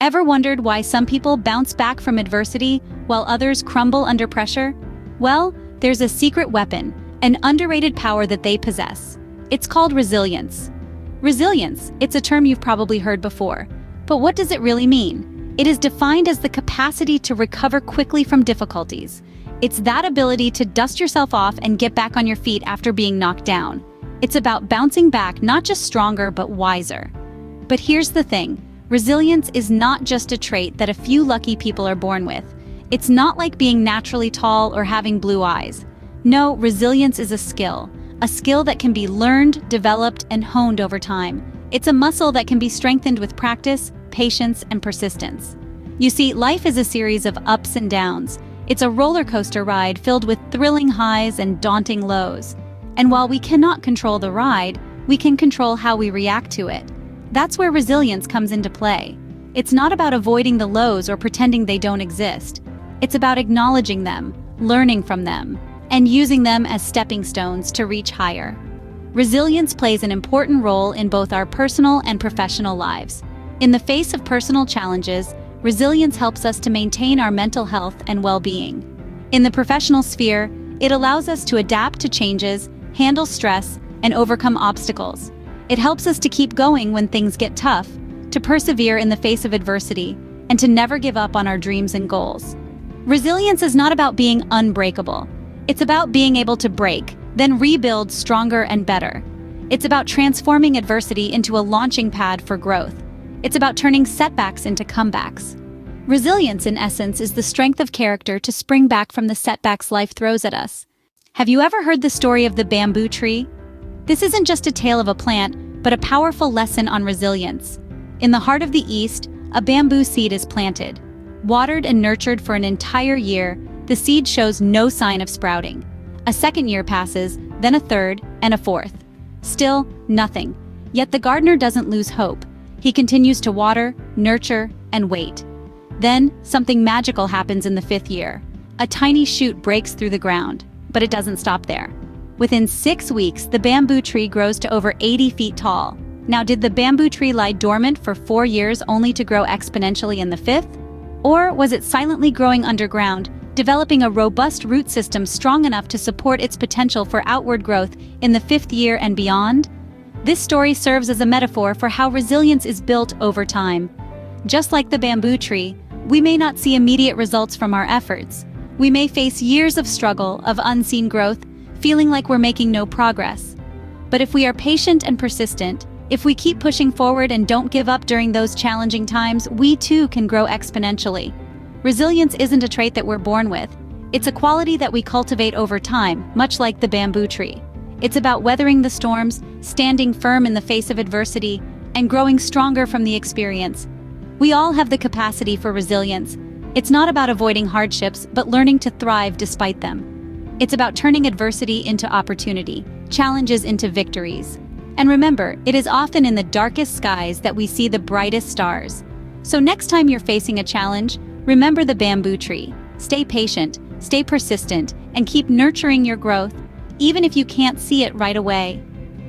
Ever wondered why some people bounce back from adversity while others crumble under pressure? Well, there's a secret weapon, an underrated power that they possess. It's called resilience. Resilience, it's a term you've probably heard before. But what does it really mean? It is defined as the capacity to recover quickly from difficulties. It's that ability to dust yourself off and get back on your feet after being knocked down. It's about bouncing back, not just stronger, but wiser. But here's the thing. Resilience is not just a trait that a few lucky people are born with. It's not like being naturally tall or having blue eyes. No, resilience is a skill that can be learned, developed, and honed over time. It's a muscle that can be strengthened with practice, patience, and persistence. You see, life is a series of ups and downs. It's a roller coaster ride filled with thrilling highs and daunting lows. And while we cannot control the ride, we can control how we react to it. That's where resilience comes into play. It's not about avoiding the lows or pretending they don't exist. It's about acknowledging them, learning from them, and using them as stepping stones to reach higher. Resilience plays an important role in both our personal and professional lives. In the face of personal challenges, resilience helps us to maintain our mental health and well-being. In the professional sphere, it allows us to adapt to changes, handle stress, and overcome obstacles. It helps us to keep going when things get tough, to persevere in the face of adversity, and to never give up on our dreams and goals. Resilience is not about being unbreakable. It's about being able to break, then rebuild stronger and better. It's about transforming adversity into a launching pad for growth. It's about turning setbacks into comebacks. Resilience, in essence, is the strength of character to spring back from the setbacks life throws at us. Have you ever heard the story of the bamboo tree? This isn't just a tale of a plant, but a powerful lesson on resilience. In the heart of the East, a bamboo seed is planted. Watered and nurtured for an entire year, the seed shows no sign of sprouting. A second year passes, then a third, and a fourth. Still, nothing. Yet the gardener doesn't lose hope. He continues to water, nurture, and wait. Then, something magical happens in the fifth year. A tiny shoot breaks through the ground, but it doesn't stop there. Within 6 weeks, the bamboo tree grows to over 80 feet tall. Now, did the bamboo tree lie dormant for 4 years only to grow exponentially in the fifth? Or was it silently growing underground, developing a robust root system strong enough to support its potential for outward growth in the fifth year and beyond? This story serves as a metaphor for how resilience is built over time. Just like the bamboo tree, we may not see immediate results from our efforts. We may face years of struggle, of unseen growth, feeling like we're making no progress. But if we are patient and persistent, if we keep pushing forward and don't give up during those challenging times, we too can grow exponentially. Resilience isn't a trait that we're born with. It's a quality that we cultivate over time, much like the bamboo tree. It's about weathering the storms, standing firm in the face of adversity, and growing stronger from the experience. We all have the capacity for resilience. It's not about avoiding hardships, but learning to thrive despite them. It's about turning adversity into opportunity, challenges into victories. And remember, it is often in the darkest skies that we see the brightest stars. So next time you're facing a challenge, remember the bamboo tree. Stay patient, stay persistent, and keep nurturing your growth, even if you can't see it right away.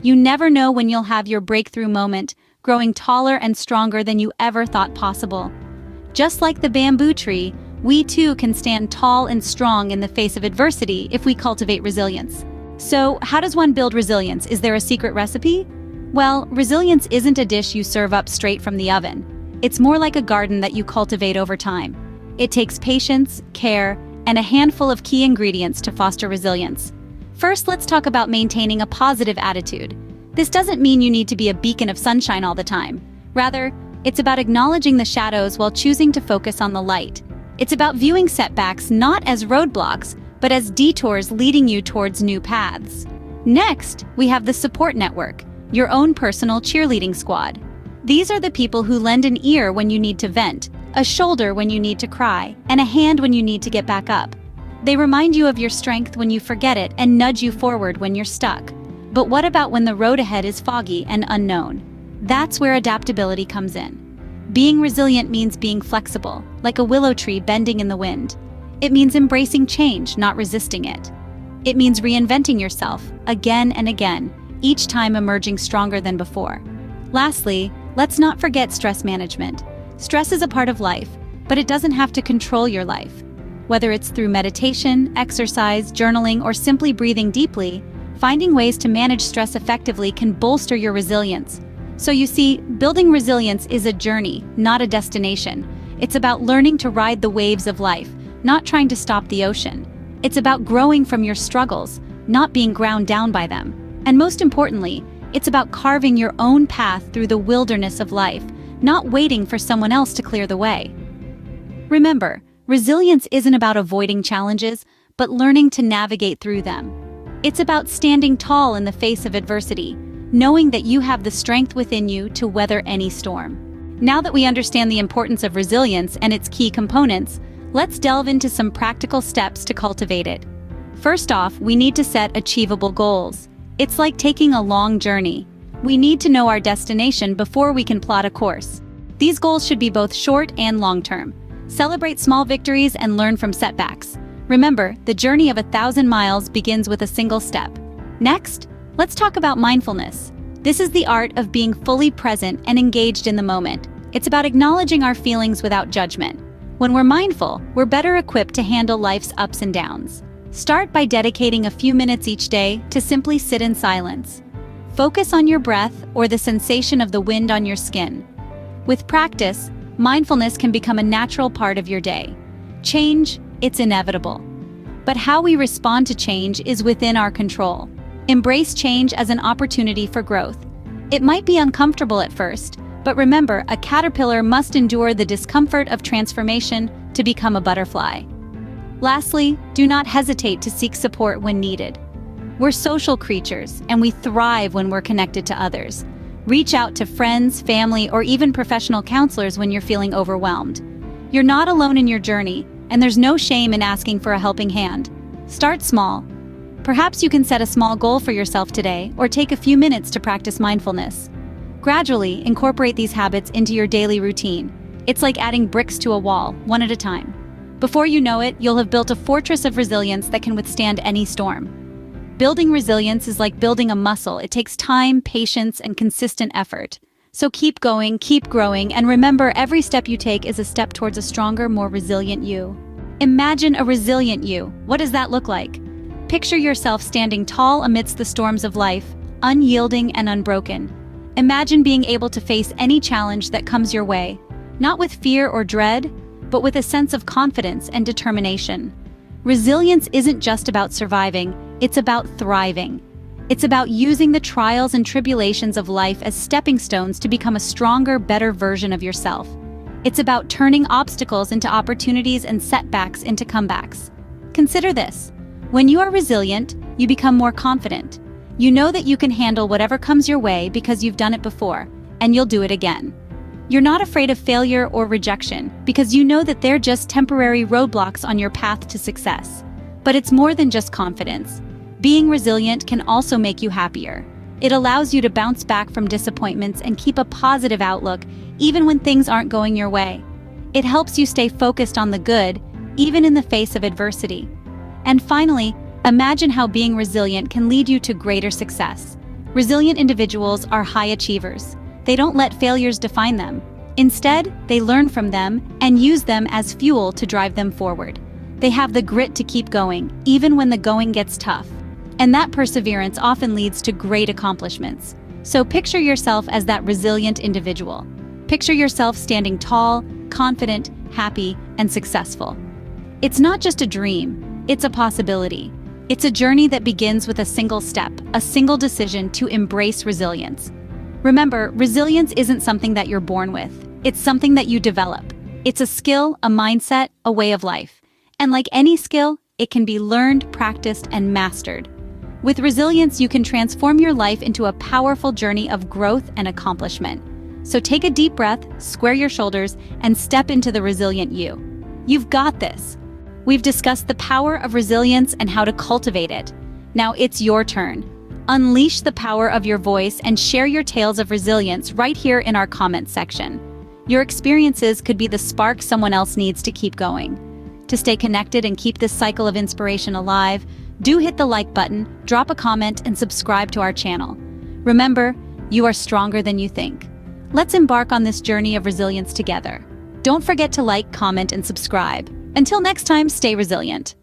You never know when you'll have your breakthrough moment, growing taller and stronger than you ever thought possible. Just like the bamboo tree, we too can stand tall and strong in the face of adversity if we cultivate resilience. So, how does one build resilience? Is there a secret recipe? Well, resilience isn't a dish you serve up straight from the oven. It's more like a garden that you cultivate over time. It takes patience, care, and a handful of key ingredients to foster resilience. First, let's talk about maintaining a positive attitude. This doesn't mean you need to be a beacon of sunshine all the time. Rather, it's about acknowledging the shadows while choosing to focus on the light. It's about viewing setbacks not as roadblocks, but as detours leading you towards new paths. Next, we have the support network, your own personal cheerleading squad. These are the people who lend an ear when you need to vent, a shoulder when you need to cry, and a hand when you need to get back up. They remind you of your strength when you forget it and nudge you forward when you're stuck. But what about when the road ahead is foggy and unknown? That's where adaptability comes in. Being resilient means being flexible, like a willow tree bending in the wind. It means embracing change, not resisting it. It means reinventing yourself again and again, each time emerging stronger than before. Lastly, let's not forget stress management. Stress is a part of life, but it doesn't have to control your life. Whether it's through meditation, exercise, journaling, or simply breathing deeply, finding ways to manage stress effectively can bolster your resilience. So you see, building resilience is a journey, not a destination. It's about learning to ride the waves of life, not trying to stop the ocean. It's about growing from your struggles, not being ground down by them. And most importantly, it's about carving your own path through the wilderness of life, not waiting for someone else to clear the way. Remember, resilience isn't about avoiding challenges, but learning to navigate through them. It's about standing tall in the face of adversity, knowing that you have the strength within you to weather any storm. Now that we understand the importance of resilience and its key components, let's delve into some practical steps to cultivate it. First off, we need to set achievable goals. It's like taking a long journey. We need to know our destination before we can plot a course. These goals should be both short and long-term. Celebrate small victories and learn from setbacks. Remember, the journey of 1,000 miles begins with a single step. Next, let's talk about mindfulness. This is the art of being fully present and engaged in the moment. It's about acknowledging our feelings without judgment. When we're mindful, we're better equipped to handle life's ups and downs. Start by dedicating a few minutes each day to simply sit in silence. Focus on your breath or the sensation of the wind on your skin. With practice, mindfulness can become a natural part of your day. Change, it's inevitable. But how we respond to change is within our control. Embrace change as an opportunity for growth. It might be uncomfortable at first, but remember, a caterpillar must endure the discomfort of transformation to become a butterfly. Lastly, do not hesitate to seek support when needed. We're social creatures, and we thrive when we're connected to others. Reach out to friends, family, or even professional counselors when you're feeling overwhelmed. You're not alone in your journey, and there's no shame in asking for a helping hand. Start small. Perhaps you can set a small goal for yourself today, or take a few minutes to practice mindfulness. Gradually, incorporate these habits into your daily routine. It's like adding bricks to a wall, one at a time. Before you know it, you'll have built a fortress of resilience that can withstand any storm. Building resilience is like building a muscle. It takes time, patience, and consistent effort. So keep going, keep growing, and remember, every step you take is a step towards a stronger, more resilient you. Imagine a resilient you. What does that look like? Picture yourself standing tall amidst the storms of life, unyielding and unbroken. Imagine being able to face any challenge that comes your way, not with fear or dread, but with a sense of confidence and determination. Resilience isn't just about surviving, it's about thriving. It's about using the trials and tribulations of life as stepping stones to become a stronger, better version of yourself. It's about turning obstacles into opportunities and setbacks into comebacks. Consider this. When you are resilient, you become more confident. You know that you can handle whatever comes your way because you've done it before, and you'll do it again. You're not afraid of failure or rejection because you know that they're just temporary roadblocks on your path to success. But it's more than just confidence. Being resilient can also make you happier. It allows you to bounce back from disappointments and keep a positive outlook even when things aren't going your way. It helps you stay focused on the good, even in the face of adversity. And finally, imagine how being resilient can lead you to greater success. Resilient individuals are high achievers. They don't let failures define them. Instead, they learn from them and use them as fuel to drive them forward. They have the grit to keep going, even when the going gets tough. And that perseverance often leads to great accomplishments. So picture yourself as that resilient individual. Picture yourself standing tall, confident, happy, and successful. It's not just a dream, it's a possibility. It's a journey that begins with a single step, a single decision to embrace resilience. Remember, resilience isn't something that you're born with. It's something that you develop. It's a skill, a mindset, a way of life. And like any skill, it can be learned, practiced, and mastered. With resilience, you can transform your life into a powerful journey of growth and accomplishment. So take a deep breath, square your shoulders, and step into the resilient you. You've got this. We've discussed the power of resilience and how to cultivate it. Now it's your turn. Unleash the power of your voice and share your tales of resilience right here in our comments section. Your experiences could be the spark someone else needs to keep going. To stay connected and keep this cycle of inspiration alive, do hit the like button, drop a comment, and subscribe to our channel. Remember, you are stronger than you think. Let's embark on this journey of resilience together. Don't forget to like, comment, and subscribe. Until next time, stay resilient.